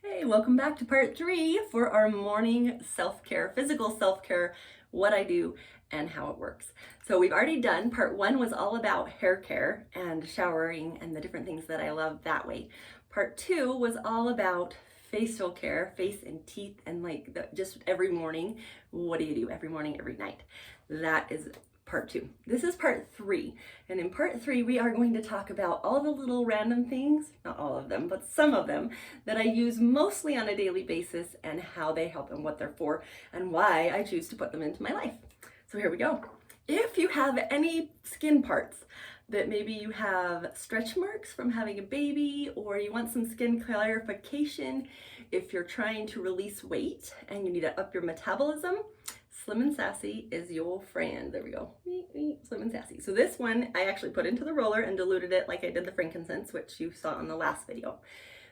Hey, welcome back to part 3 for our morning self-care, physical self-care, what I do and how it works. So we've already done, part 1 was all about hair care and showering and the different things that I love that way. Part 2 was all about facial care, face and teeth, and just every morning, what do you do every morning, every night? That is part 2. This is part 3, and in part 3 we are going to talk about all the little random things, not all of them, but some of them that I use mostly on a daily basis and how they help and what they're for and why I choose to put them into my life. So here we go. If you have any skin parts that maybe you have stretch marks from having a baby, or you want some skin clarification, if you're trying to release weight and you need to up your metabolism, Slim and Sassy is your friend. There we go. Slim and Sassy. So this one I actually put into the roller and diluted it like I did the frankincense, which you saw in the last video.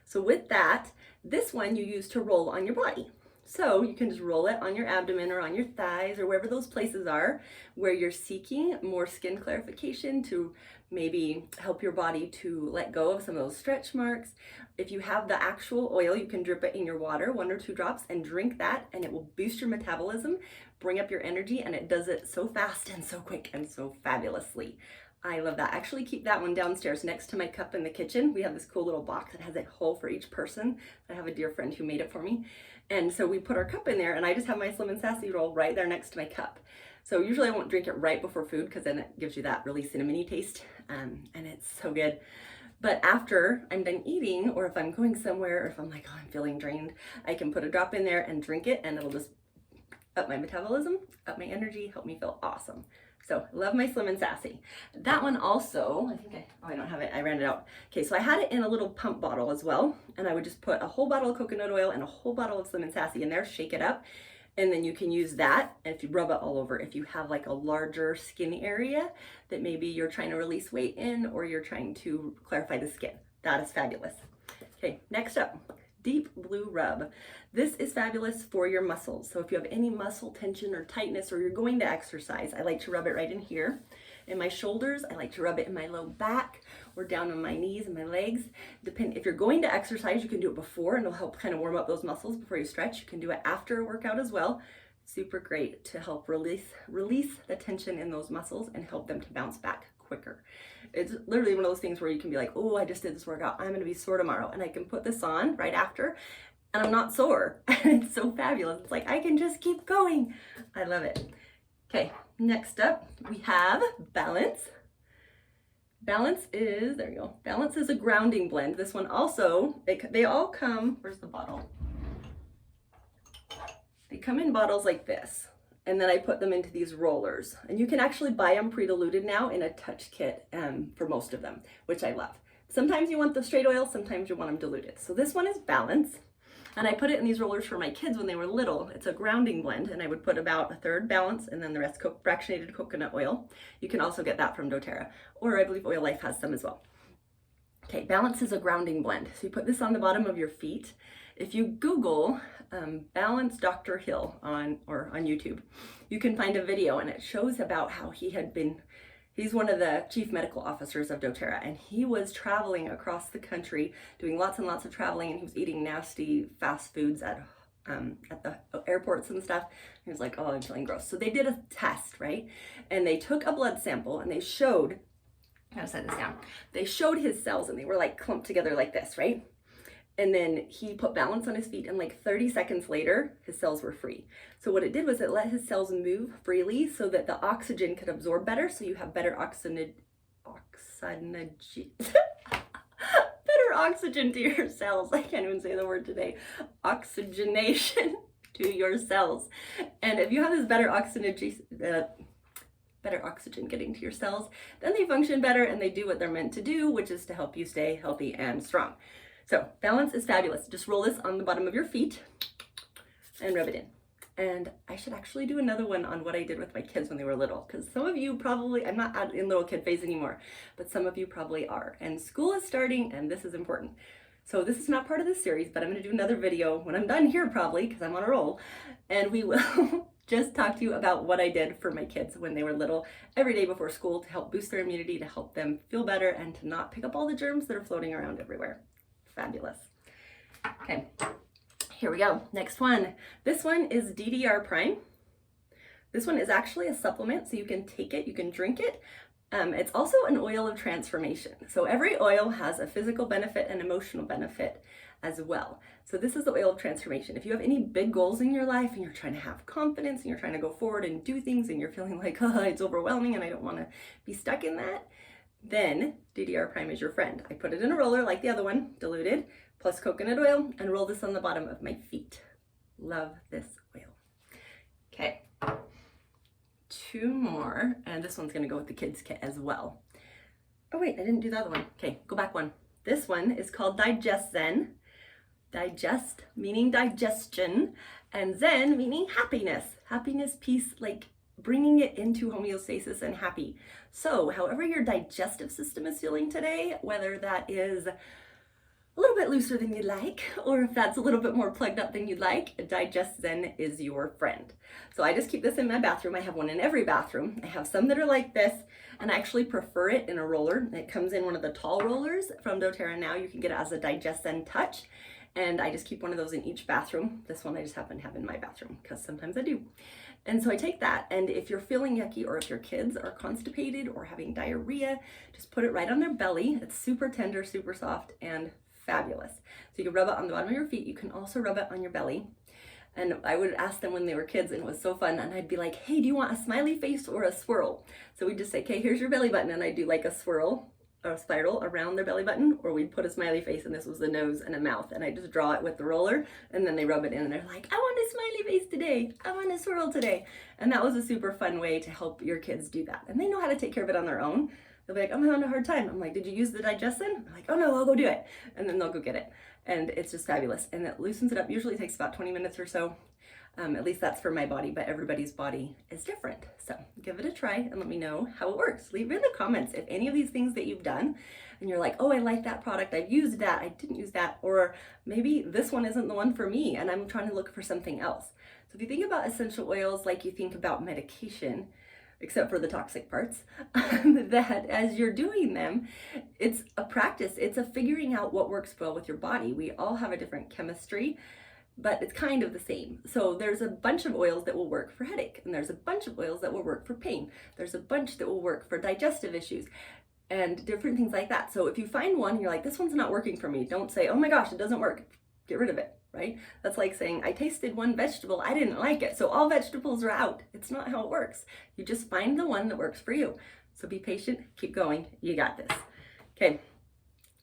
So with that, this one you use to roll on your body. So you can just roll it on your abdomen or on your thighs or wherever those places are where you're seeking more skin clarification to maybe help your body to let go of some of those stretch marks. If you have the actual oil, you can drip it in your water, 1 or 2 drops, and drink that, and it will boost your metabolism, bring up your energy, and it does it so fast and so quick and so fabulously. I love that. I actually keep that one downstairs next to my cup in the kitchen. We have this cool little box that has a hole for each person. I have a dear friend who made it for me. And so we put our cup in there, and I just have my Slim and Sassy roll right there next to my cup. So usually I won't drink it right before food because then it gives you that really cinnamony taste, and it's so good. But after I'm done eating, or if I'm going somewhere, or if I'm like, oh, I'm feeling drained, I can put a drop in there and drink it, and it'll just up my metabolism, up my energy, help me feel awesome. So love my Slim and Sassy. That one also, I don't have it, I ran it out. Okay, so I had it in a little pump bottle as well, and I would just put a whole bottle of coconut oil and a whole bottle of Slim and Sassy in there, shake it up, and then you can use that, and if you rub it all over, if you have like a larger skin area that maybe you're trying to release weight in, or you're trying to clarify the skin. That is fabulous. Okay, next up, Deep Blue Rub. This is fabulous for your muscles. So if you have any muscle tension or tightness, or you're going to exercise, I like to rub it right in here. In my shoulders, I like to rub it in my low back or down on my knees and my legs. If you're going to exercise, you can do it before, and it'll help kind of warm up those muscles before you stretch. You can do it after a workout as well. Super great to help release the tension in those muscles and help them to bounce back quicker. It's literally one of those things where you can be like, oh, I just did this workout, I'm gonna be sore tomorrow, and I can put this on right after and I'm not sore. It's so fabulous. It's like I can just keep going. I love it. Okay, next up we have Balance. Balance is, there we go, Balance is a grounding blend. This one also, they all come, where's the bottle? They come in bottles like this, and then I put them into these rollers, and you can actually buy them pre-diluted now in a touch kit for most of them, which I love. Sometimes you want the straight oil, sometimes you want them diluted. So this one is Balance, and I put it in these rollers for my kids when they were little. It's a grounding blend, and I would put about 1/3 Balance and then the rest fractionated coconut oil. You can also get that from doTERRA, or I believe Oil Life has some as well. Okay, Balance is a grounding blend. So you put this on the bottom of your feet. If you Google Balance Dr. Hill on YouTube, you can find a video, and it shows about how he's one of the chief medical officers of doTERRA, and he was traveling across the country, doing lots and lots of traveling, and he was eating nasty fast foods at the airports and stuff. He was like, oh, I'm feeling gross. So they did a test, right? And they took a blood sample, and they showed, I gotta set this down. They showed his cells, and they were like clumped together like this, right? And then he put Balance on his feet, and like 30 seconds later, his cells were free. So what it did was it let his cells move freely so that the oxygen could absorb better, so you have better better oxygen to your cells. I can't even say the word today. Oxygenation to your cells. And if you have this better oxygen getting to your cells, then they function better and they do what they're meant to do, which is to help you stay healthy and strong. So Balance is fabulous. Just roll this on the bottom of your feet and rub it in. And I should actually do another one on what I did with my kids when they were little, because some of you probably, I'm not in little kid phase anymore, but some of you probably are. And school is starting, and this is important. So this is not part of this series, but I'm going to do another video when I'm done here probably, because I'm on a roll, and we will just talk to you about what I did for my kids when they were little every day before school to help boost their immunity, to help them feel better, and to not pick up all the germs that are floating around everywhere. Fabulous. Okay, Here we go. Next one. This one is DDR Prime. This one is actually a supplement, so you can take it, you can drink it. It's also an oil of transformation. So every oil has a physical benefit and emotional benefit as well. So this is the oil of transformation. If you have any big goals in your life and you're trying to have confidence and you're trying to go forward and do things and you're feeling like, oh, it's overwhelming and I don't want to be stuck in that, then DDR Prime is your friend. I put it in a roller like the other one, diluted, plus coconut oil, and roll this on the bottom of my feet. Love this oil. Okay, 2 more, and this one's gonna go with the kids kit as well. Oh wait, I didn't do the other one. Okay, go back one. This one is called Digest Zen. Digest meaning digestion, and Zen meaning happiness. Happiness, peace, like bringing it into homeostasis and happy. So however your digestive system is feeling today, whether that is a little bit looser than you'd like, or if that's a little bit more plugged up than you'd like, Digest Zen is your friend. So I just keep this in my bathroom. I have one in every bathroom. I have some that are like this, and I actually prefer it in a roller. It comes in one of the tall rollers from doTERRA now. You can get it as a Digest Zen Touch, and I just keep one of those in each bathroom. This one I just happen to have in my bathroom because sometimes I do. And so I take that, and if you're feeling yucky or if your kids are constipated or having diarrhea, just put it right on their belly. It's super tender, super soft, and fabulous. So you can rub it on the bottom of your feet. You can also rub it on your belly. And I would ask them when they were kids, and it was so fun. And I'd be like, hey, do you want a smiley face or a swirl? So we'd just say, okay, here's your belly button. And I'd do like a swirl or a spiral around their belly button, or we'd put a smiley face, and this was the nose and a mouth. And I just draw it with the roller, and then they rub it in, and they're like, I want a smiley face today. I want a swirl today. And that was a super fun way to help your kids do that. And they know how to take care of it on their own. They'll be like, I'm having a hard time. I'm like, did you use the Digest Zen? I'm like, oh no, I'll go do it. And then they'll go get it. And it's just fabulous. And it loosens it up. Usually takes about 20 minutes or so. At least that's for my body, but everybody's body is different. So give it a try and let me know how it works. Leave in the comments if any of these things that you've done and you're like, oh, I like that product. I've used that. I didn't use that. Or maybe this one isn't the one for me and I'm trying to look for something else. So if you think about essential oils like you think about medication, except for the toxic parts, that as you're doing them, it's a practice. It's a figuring out what works well with your body. We all have a different chemistry, but it's kind of the same. So there's a bunch of oils that will work for headache, and there's a bunch of oils that will work for pain. There's a bunch that will work for digestive issues and different things like that. So if you find one and you're like, this one's not working for me, don't say, oh my gosh, it doesn't work. Get rid of it, right? That's like saying, I tasted one vegetable, I didn't like it, so all vegetables are out. It's not how it works. You just find the one that works for you. So be patient, keep going, you got this. Okay,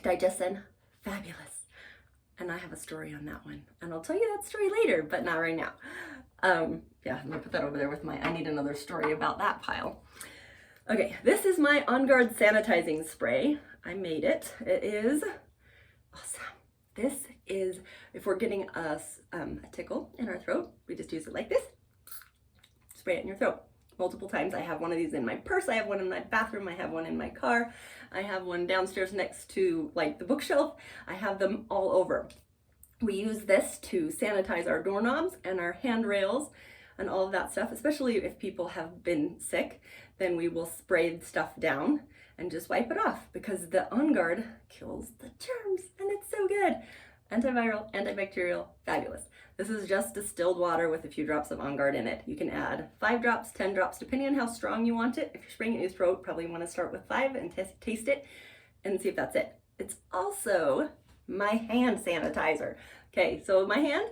Digest Zen, fabulous. And I have a story on that one. And I'll tell you that story later, but not right now. Yeah, I'm gonna put that over there with my, I need another story about that pile. Okay, this is my On Guard sanitizing spray. I made it. It is awesome. This is, if we're getting a tickle in our throat, we just use it like this. Spray it in your throat multiple times. I have one of these in my purse. I have one in my bathroom. I have one in my car. I have one downstairs next to like the bookshelf. I have them all over. We use this to sanitize our doorknobs and our handrails and all of that stuff, especially if people have been sick, then we will spray stuff down and just wipe it off because the On Guard kills the germs and it's so good. Antiviral, antibacterial, fabulous. This is just distilled water with a few drops of On Guard in it. You can add 5 drops, 10 drops, depending on how strong you want it. If you're spraying it in your throat, probably want to start with 5 and taste it and see if that's it. It's also my hand sanitizer. Okay, so my hand,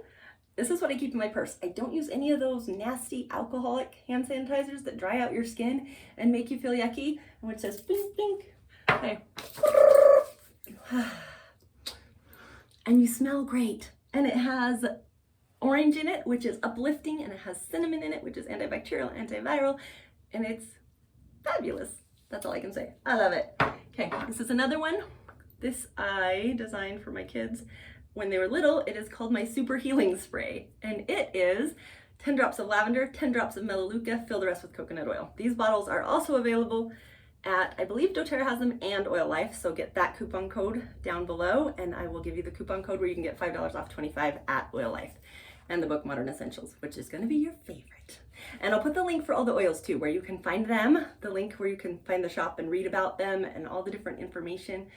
this is what I keep in my purse. I don't use any of those nasty alcoholic hand sanitizers that dry out your skin and make you feel yucky, and which says bink, bink. Okay. And you smell great. And it has orange in it, which is uplifting, and it has cinnamon in it, which is antibacterial, antiviral, and it's fabulous. That's all I can say. I love it. Okay, this is another one. This I designed for my kids when they were little. It is called my Super Healing Spray, and it is 10 drops of lavender, 10 drops of melaleuca, fill the rest with coconut oil. These bottles are also available at, I believe doTERRA has them, and Oil Life, so get that coupon code down below, and I will give you the coupon code where you can get $5 off 25 at Oil Life, and the book Modern Essentials, which is going to be your favorite. And I'll put the link for all the oils too, where you can find them, the link where you can find the shop and read about them and all the different information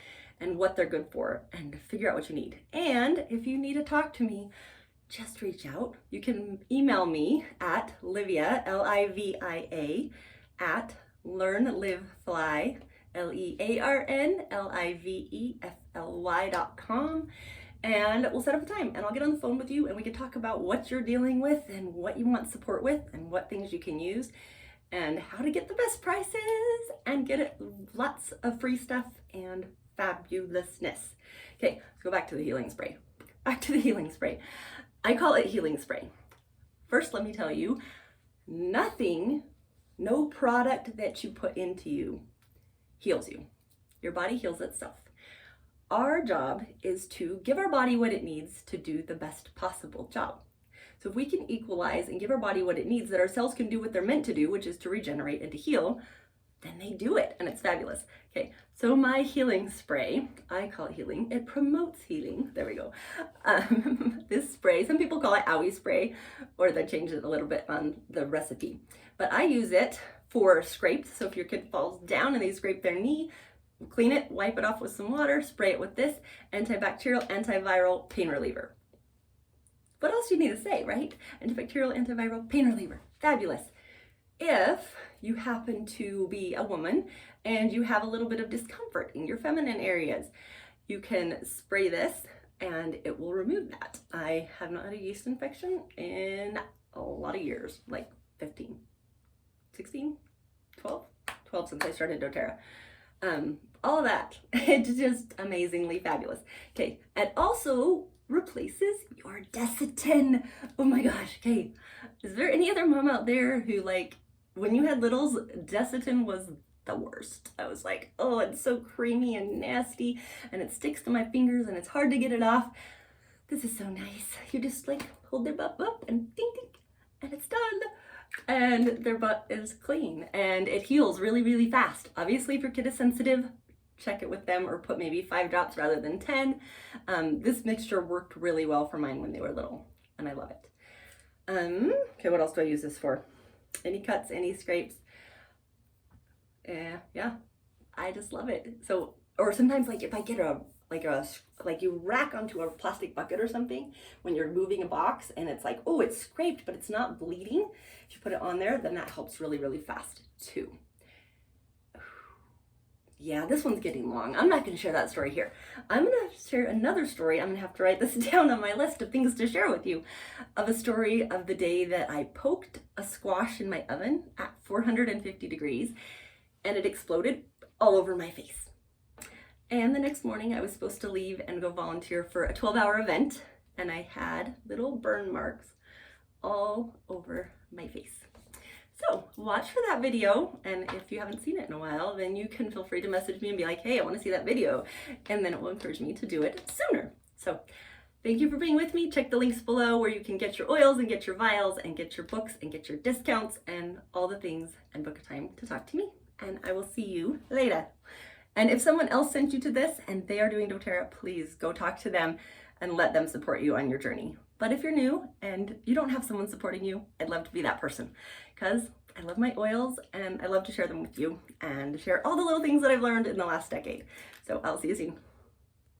and what they're good for and figure out what you need. And if you need to talk to me, just reach out. You can email me at Livia, Livia, at learnlivefly, learnlivefly.com. And we'll set up a time and I'll get on the phone with you and we can talk about what you're dealing with and what you want support with and what things you can use and how to get the best prices and get it lots of free stuff and fabulousness. Okay, let's go back to the healing spray. Back to the healing spray. I call it healing spray. First, let me tell you, no product that you put into you heals you. Your body heals itself. Our job is to give our body what it needs to do the best possible job. So if we can equalize and give our body what it needs, that our cells can do what they're meant to do, which is to regenerate and to heal, then they do it, and it's fabulous. Okay, so my healing spray, I call it healing. It promotes healing. There we go. This spray, some people call it owie spray, or they change it a little bit on the recipe. But I use it for scrapes. So if your kid falls down and they scrape their knee, clean it, wipe it off with some water, spray it with this antibacterial, antiviral pain reliever. What else do you need to say, right? Antibacterial, antiviral pain reliever. Fabulous. If you happen to be a woman and you have a little bit of discomfort in your feminine areas, you can spray this and it will remove that. I have not had a yeast infection in a lot of years, like 15, 16, 12 since I started doTERRA. All of that, it's just amazingly fabulous. Okay, it also replaces your Desitin. Oh my gosh, okay. Is there any other mom out there who, like, when you had littles, Desitin was the worst? I was like, oh, it's so creamy and nasty and it sticks to my fingers and it's hard to get it off. This is so nice. You just like hold their butt up and ding ding and it's done. And their butt is clean and it heals really, really fast. Obviously, if your kid is sensitive, check it with them or put maybe 5 drops rather than 10. This mixture worked really well for mine when they were little and I love it. Okay, what else do I use this for? Any cuts, any scrapes? Yeah, I just love it. So, or sometimes like if I get like you rack onto a plastic bucket or something when you're moving a box and it's like, oh, it's scraped, but it's not bleeding. If you put it on there, then that helps really, really fast too. Yeah, this one's getting long. I'm not going to share that story here. I'm going to share another story. I'm going to have to write this down on my list of things to share with you, of a story of the day that I poked a squash in my oven at 450 degrees and it exploded all over my face. And the next morning I was supposed to leave and go volunteer for a 12-hour event and I had little burn marks all over my face. So watch for that video, and if you haven't seen it in a while, then you can feel free to message me and be like, hey, I want to see that video, and then it will encourage me to do it sooner. So thank you for being with me. Check the links below where you can get your oils and get your vials and get your books and get your discounts and all the things and book a time to talk to me, and I will see you later. And if someone else sent you to this and they are doing doTERRA, please go talk to them and let them support you on your journey. But if you're new and you don't have someone supporting you, I'd love to be that person because I love my oils and I love to share them with you and share all the little things that I've learned in the last decade. So I'll see you soon.